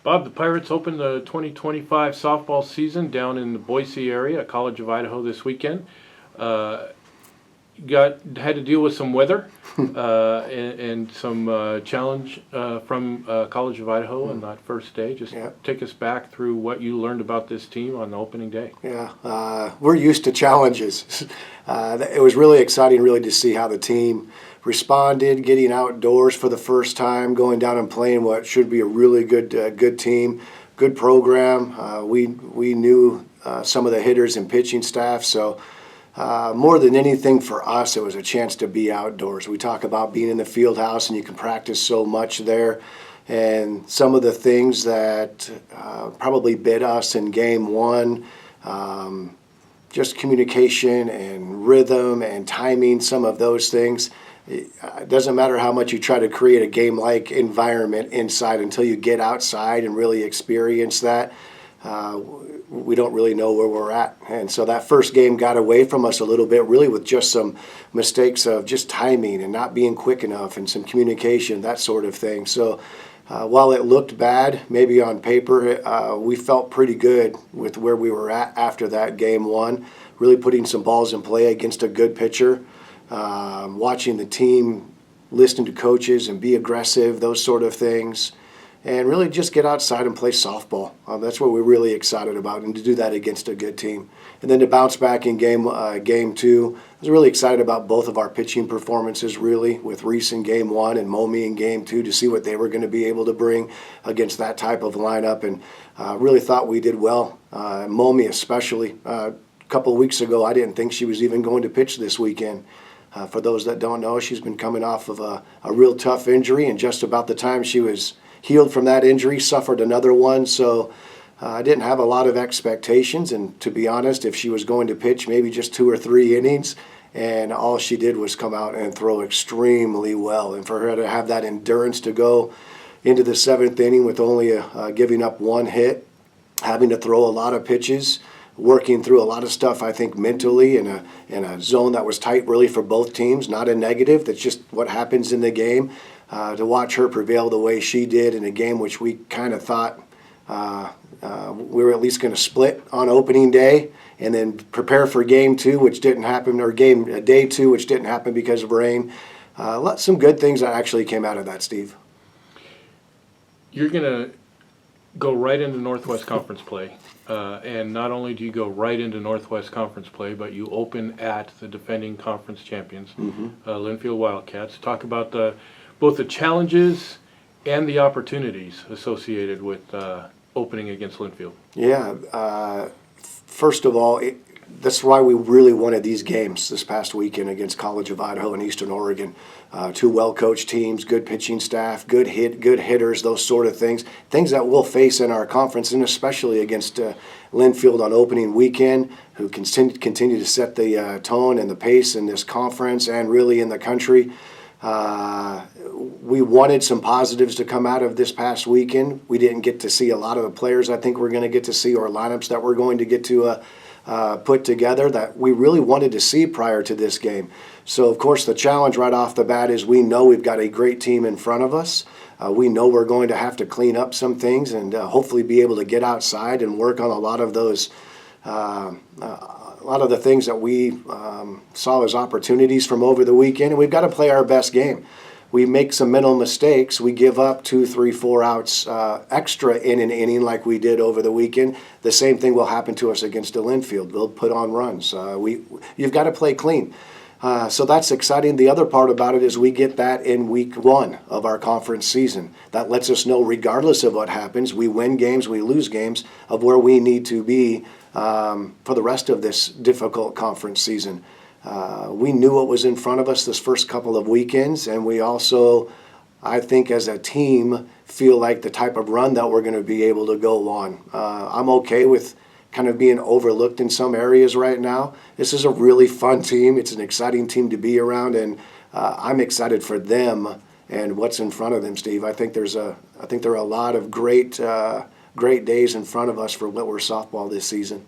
Bob, the Pirates opened the 2025 softball season down in the Boise area at College of Idaho this weekend. Uh, had to deal with some weather and some challenge from College of Idaho on that first day. Just take us back through what you learned about this team on the opening day. Yeah, we're used to challenges. It was really exciting, really, to see how the team responded, getting outdoors for the first time, going down and playing what should be a really good team, good program. We knew some of the hitters and pitching staff, so more than anything for us, it was a chance to be outdoors. We talk about being in the field house, and you can practice so much there. And some of the things that probably bit us in game one, just communication and rhythm and timing, some of those things. It doesn't matter how much you try to create a game-like environment inside until you get outside and really experience that. We don't really know where we're at. And so that first game got away from us a little bit, really with just some mistakes of just timing and not being quick enough and some communication, that sort of thing. So while it looked bad, maybe on paper, we felt pretty good with where we were at after that game one, really putting some balls in play against a good pitcher, watching the team listen to coaches and be aggressive, those sort of things. And really just get outside and play softball. That's what we're really excited about, and to do that against a good team. And then to bounce back in game two, I was really excited about both of our pitching performances, really, with Reese in game one and Momi in game two, to see what they were going to be able to bring against that type of lineup. And really thought we did well. Momi especially. A couple of weeks ago, I didn't think she was even going to pitch this weekend. For those that don't know, she's been coming off of a real tough injury, and just about the time she was healed from that injury, suffered another one. So I didn't have a lot of expectations, and to be honest, if she was going to pitch maybe just 2 or 3 innings, and all she did was come out and throw extremely well, and for her to have that endurance to go into the 7th inning with only giving up 1 hit, having to throw a lot of pitches, working through a lot of stuff, I think, mentally in a zone that was tight really for both teams, not a negative. That's just what happens in the game. To watch her prevail the way she did in a game which we kind of thought we were at least going to split on opening day, and then prepare for game two, which didn't happen, or day two, which didn't happen because of rain. Some good things that actually came out of that, Steve. You're going to go right into Northwest Conference play. And not only do you go right into Northwest Conference play, but you open at the defending conference champions, Linfield Wildcats. Talk about both the challenges and the opportunities associated with opening against Linfield. Yeah. First of all, that's why we really wanted these games this past weekend against College of Idaho and Eastern Oregon. 2 well-coached teams, good pitching staff, good hitters, those sort of things. Things that we'll face in our conference, and especially against Linfield on opening weekend, who continue to set the tone and the pace in this conference and really in the country. We wanted some positives to come out of this past weekend. We didn't get to see a lot of the players I think we're going to get to see, or lineups that we're going to get to put together that we really wanted to see prior to this game. So, of course, the challenge right off the bat is we know we've got a great team in front of us. We know we're going to have to clean up some things and hopefully be able to get outside and work on a lot of those a lot of the things that we saw as opportunities from over the weekend, and we've got to play our best game. We make some mental mistakes. We give up 2, 3, 4 outs extra in an inning like we did over the weekend. The same thing will happen to us against the Linfield. We'll put on runs. You've got to play clean. So that's exciting. The other part about it is we get that in week 1 of our conference season. That lets us know, regardless of what happens, we win games, we lose games, of where we need to be for the rest of this difficult conference season. We knew what was in front of us this first couple of weekends, and we also, I think as a team, feel like the type of run that we're going to be able to go on. I'm okay with kind of being overlooked in some areas right now. This is a really fun team. It's an exciting team to be around, and I'm excited for them and what's in front of them, Steve. I think there are a lot of great days in front of us for Whitworth softball this season.